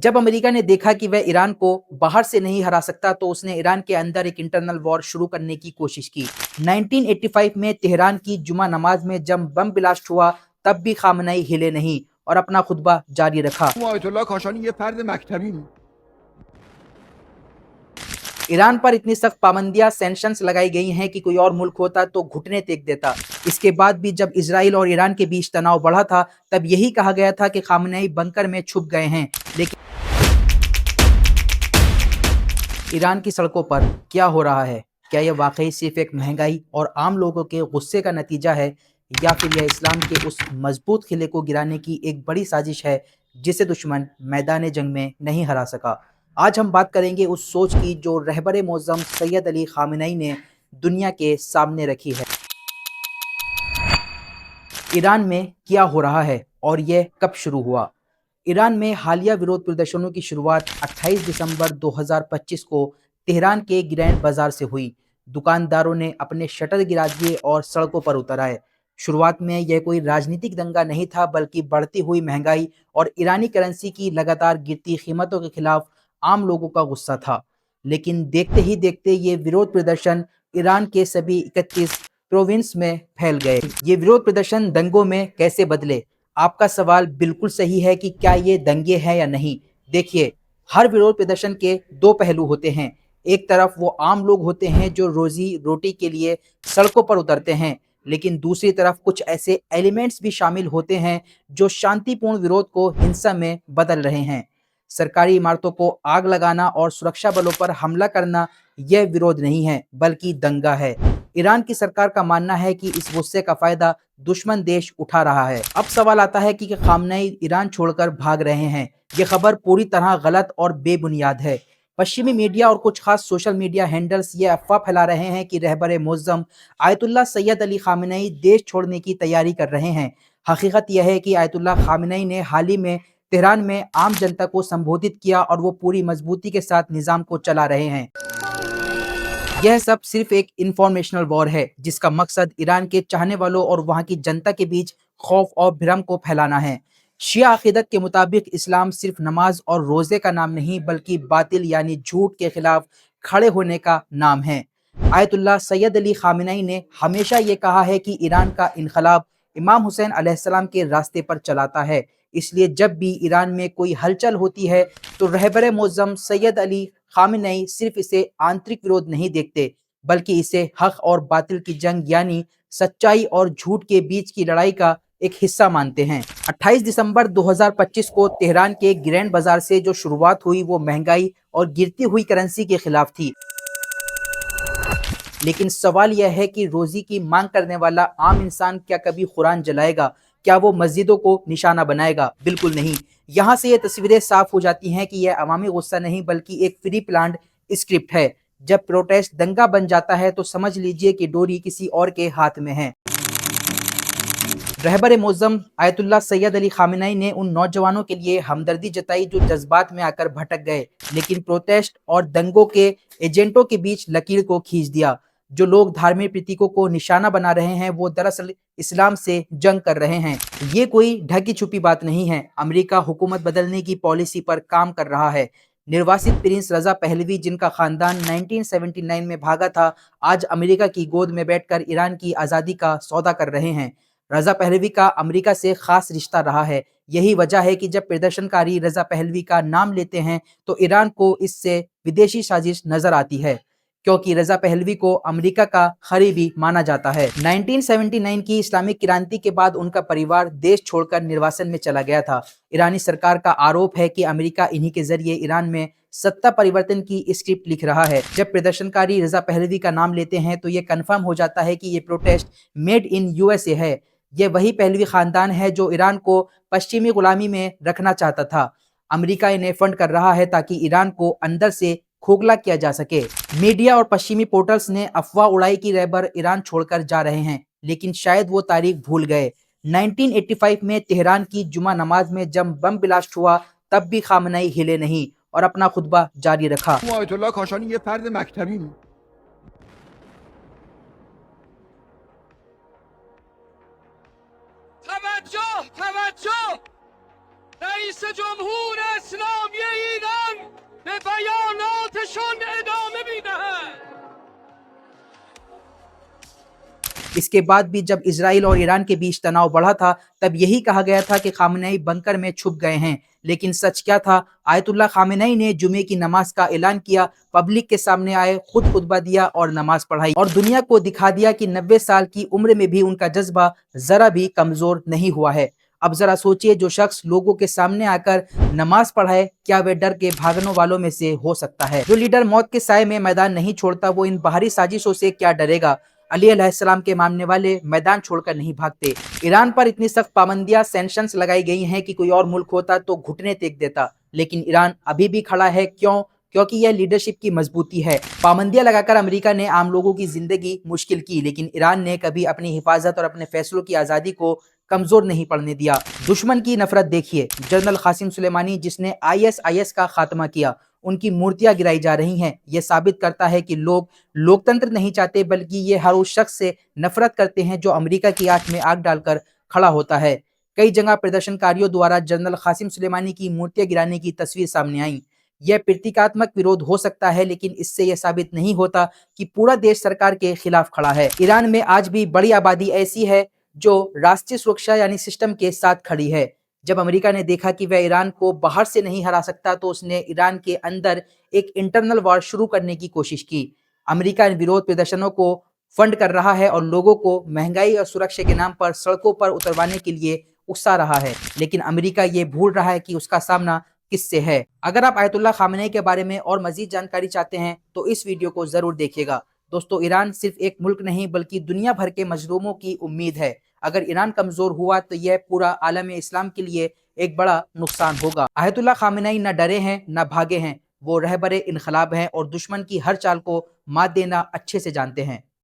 जब अमेरिका ने देखा कि वह ईरान को बाहर से नहीं हरा सकता तो उसने ईरान के अंदर एक इंटरनल वॉर शुरू करने की कोशिश की। 1985 में तेहरान की जुमा नमाज में जब बम ब्लास्ट हुआ तब भी खामनेई हिले नहीं और अपना खुतबा जारी रखा। ईरान पर इतनी सख्त पाबंदियां सैंक्शंस लगाई गई हैं कि कोई और मुल्क होता तो घुटने टेक देता। इसके बाद भी जब इजराइल और ईरान के बीच तनाव बढ़ा था तब यही कहा गया था कि खामनेई बंकर में छुप गए हैं। लेकिन ईरान की सड़कों पर क्या हो रहा है? क्या यह वाकई सिर्फ एक महंगाई और आम लोगों के गुस्से का नतीजा है, या फिर यह इस्लाम के उस मजबूत किले को गिराने की एक बड़ी साजिश है जिसे दुश्मन मैदान जंग में नहीं हरा सका? आज हम बात करेंगे उस सोच की जो रहबर मोअज़्ज़म सैयद अली खामेनी ने दुनिया के सामने रखी है। ईरान में क्या हो रहा है और यह कब शुरू हुआ? ईरान में हालिया विरोध प्रदर्शनों की शुरुआत 28 दिसंबर 2025 को तेहरान के ग्रैंड बाजार से हुई। दुकानदारों ने अपने शटर गिरा दिए और सड़कों पर उतर आए। शुरुआत में यह कोई राजनीतिक दंगा नहीं था, बल्कि बढ़ती हुई महंगाई और ईरानी करेंसी की लगातार गिरती कीमतों के खिलाफ आम लोगों का गुस्सा था। लेकिन देखते ही देखते ये विरोध प्रदर्शन ईरान के सभी 31 प्रोविंस में फैल गए। ये विरोध प्रदर्शन दंगों में कैसे बदले? आपका सवाल बिल्कुल सही है कि क्या ये दंगे हैं या नहीं। देखिए, हर विरोध प्रदर्शन के दो पहलू होते हैं। एक तरफ वो आम लोग होते हैं जो रोजी रोटी के लिए सड़कों पर उतरते हैं, लेकिन दूसरी तरफ कुछ ऐसे एलिमेंट्स भी शामिल होते हैं जो शांतिपूर्ण विरोध को हिंसा में बदल रहे हैं। सरकारी इमारतों को आग लगाना और सुरक्षा बलों पर हमला करना यह विरोध नहीं है, बल्कि दंगा है। ईरान की सरकार का मानना है कि इस गुस्से का फायदा दुश्मन देश उठा रहा है। अब सवाल आता है कि खामनेई ईरान छोड़कर भाग रहे हैं। ये खबर पूरी तरह गलत और बेबुनियाद है। पश्चिमी मीडिया और कुछ खास सोशल मीडिया हैंडल्स ये अफवाह फैला रहे हैं कि रहबर मुअज़्ज़म आयतुल्लाह सैयद अली खामेनी देश छोड़ने की तैयारी कर रहे हैं। हकीकत यह है कि आयतुल्लाह खामेनी ने हाल ही में तेहरान में आम जनता को संबोधित किया और वो पूरी मजबूती के साथ निज़ाम को चला रहे हैं। यह सब सिर्फ एक इंफॉर्मेशनल वॉर है जिसका मकसद ईरान के चाहने वालों और वहां की जनता के बीच खौफ और भ्रम को फैलाना है। शिया अकीदत के मुताबिक इस्लाम सिर्फ नमाज और रोजे का नाम नहीं, बल्कि बातिल यानी झूठ के खिलाफ खड़े होने का नाम है। आयतुल्लाह सैयद अली खामेनी ने हमेशा ये कहा है कि ईरान का इनकलाब इमाम हुसैन अलैहिस्सलाम के रास्ते पर चलाता है। इसलिए जब भी ईरान में कोई हलचल होती है तो रहबर मुअज़्ज़म सैयद अली खामेनी सिर्फ इसे आंतरिक विरोध नहीं देखते, बल्कि इसे हक और बातिल की जंग यानी सच्चाई और झूठ के बीच की लड़ाई का एक हिस्सा मानते हैं। 28 दिसंबर 2025 को तेहरान के ग्रैंड बाजार से जो शुरुआत हुई वो महंगाई और गिरती हुई करेंसी के खिलाफ थी। लेकिन सवाल यह है कि रोजी की मांग करने वाला आम इंसान क्या कभी कुरान जलाएगा? क्या वो मस्जिदों को निशाना बनाएगा? बिल्कुल नहीं। यहाँ से ये तस्वीरें साफ हो जाती हैं कि यह अवामी गुस्सा नहीं, बल्कि एक प्री प्लान्ड स्क्रिप्ट है। जब प्रोटेस्ट दंगा बन जाता है तो समझ लीजिए कि डोरी किसी और के हाथ में है। रहबर मुअज़्ज़म आयतुल्लाह सैयद अली खामेनी ने उन नौजवानों के लिए हमदर्दी जताई जो जज्बात में आकर भटक गए, लेकिन प्रोटेस्ट और दंगों के एजेंटों के बीच लकीर को खींच दिया। जो लोग धार्मिक प्रतीकों को निशाना बना रहे हैं वो दरअसल इस्लाम से जंग कर रहे हैं। ये कोई ढकी छुपी बात नहीं है। अमेरिका हुकूमत बदलने की पॉलिसी पर काम कर रहा है। निर्वासित प्रिंस रजा पहलवी, जिनका खानदान 1979 में भागा था, आज अमेरिका की गोद में बैठकर ईरान की आज़ादी का सौदा कर रहे हैं। रजा पहलवी का अमेरिका से खास रिश्ता रहा है। यही वजह है कि जब प्रदर्शनकारी रजा पहलवी का नाम लेते हैं तो ईरान को इससे विदेशी साजिश नजर आती है, क्योंकि रजा पहलवी को अमेरिका का करीबी माना जाता है। 1979 की इस्लामिक क्रांति के बाद उनका परिवार देश छोड़कर निर्वासन में चला गया था। ईरानी सरकार का आरोप है कि अमेरिका इन्हीं के जरिए ईरान में सत्ता परिवर्तन की स्क्रिप्ट लिख रहा है। जब प्रदर्शनकारी रजा पहलवी का नाम लेते हैं तो ये कन्फर्म हो जाता है कि ये प्रोटेस्ट मेड इन यूएसए है। ये वही पहलवी खानदान है जो ईरान को पश्चिमी गुलामी में रखना चाहता था। अमेरिका इन्हें फंड कर रहा है ताकि ईरान को अंदर से खोखला किया जा सके। मीडिया और पश्चिमी पोर्टल्स ने अफवाह उड़ाई कि रहबर ईरान छोड़कर जा रहे हैं, लेकिन शायद वो तारीख भूल गए। 1985 में तेहरान की जुमा नमाज में जब बम ब्लास्ट हुआ तब भी खामनेई हिले नहीं और अपना खुतबा जारी रखा। توجه توجه رئیس جمهور اسلامی ایران به بیاناتشون ادامه میدهد. इसके बाद भी जब इजराइल और ईरान के बीच तनाव बढ़ा था तब यही कहा गया था कि खामेनेई बंकर में छुप गए हैं, लेकिन सच क्या था? आयतुल्ला खामेनेई ने जुमे की नमाज का ऐलान किया, पब्लिक के सामने आए, खुद खुतबा दिया और नमाज पढ़ाई और दुनिया को दिखा दिया कि 90 साल की उम्र में भी उनका जज्बा जरा भी कमजोर नहीं हुआ है। अब जरा सोचिए, जो शख्स लोगों के सामने आकर नमाज पढ़ाए, क्या वे डर के भागने वालों में से हो सकता है? जो लीडर मौत के साए में मैदान नहीं छोड़ता, वो इन बाहरी साजिशों से क्या डरेगा? अली अलैहिस्सलाम के मानने वाले मैदान छोड़कर नहीं भागते। ईरान पर इतनी सख्त पाबंदियां, सैंक्शंस लगाई गई हैं कि कोई और मुल्क होता तो घुटने टेक देता, लेकिन ईरान अभी भी खड़ा है। क्यों? क्योंकि यह लीडरशिप की मजबूती है। पाबंदियां लगाकर अमेरिका ने आम लोगों की जिंदगी मुश्किल की, लेकिन ईरान ने कभी अपनी हिफाजत और अपने फैसलों की आज़ादी को कमजोर नहीं पड़ने दिया। दुश्मन की नफरत देखिए, जनरल कासिम सुलेमानी जिसने ISIS का खात्मा किया, उनकी मूर्तियां गिराई जा रही हैं। यह साबित करता है कि लोग लोकतंत्र नहीं चाहते, बल्कि ये हर उस शख्स से नफरत करते हैं जो अमेरिका की आंख में आग डालकर खड़ा होता है। कई जगह प्रदर्शनकारियों द्वारा जनरल कासिम सुलेमानी की मूर्तियां गिराने की तस्वीर सामने आई। यह प्रतीकात्मक विरोध हो सकता है, लेकिन इससे यह साबित नहीं होता कि पूरा देश सरकार के खिलाफ खड़ा है। ईरान में आज भी बड़ी आबादी ऐसी है जो राष्ट्रीय सुरक्षा यानी सिस्टम के साथ खड़ी है। जब अमेरिका ने देखा कि वह ईरान को बाहर से नहीं हरा सकता, तो उसने ईरान के अंदर एक इंटरनल वॉर शुरू करने की कोशिश की। अमेरिका इन विरोध प्रदर्शनों को फंड कर रहा है और लोगों को महंगाई और सुरक्षा के नाम पर सड़कों पर उतरवाने के लिए उकसा रहा है, लेकिन अमेरिका ये भूल रहा है कि उसका सामना किससे है। अगर आप आयतुल्ला खामेनेई के बारे में और मजीद जानकारी चाहते हैं तो इस वीडियो को जरूर देखिएगा। दोस्तों, ईरान सिर्फ एक मुल्क नहीं बल्कि दुनिया भर के मजलूमों की उम्मीद है। अगर ईरान कमजोर हुआ तो यह पूरा आलम इस्लाम के लिए एक बड़ा नुकसान होगा। आयतुल्ला खामेनेई न डरे हैं न भागे हैं, वो रहबरे इनकलाब हैं और दुश्मन की हर चाल को मात देना अच्छे से जानते हैं।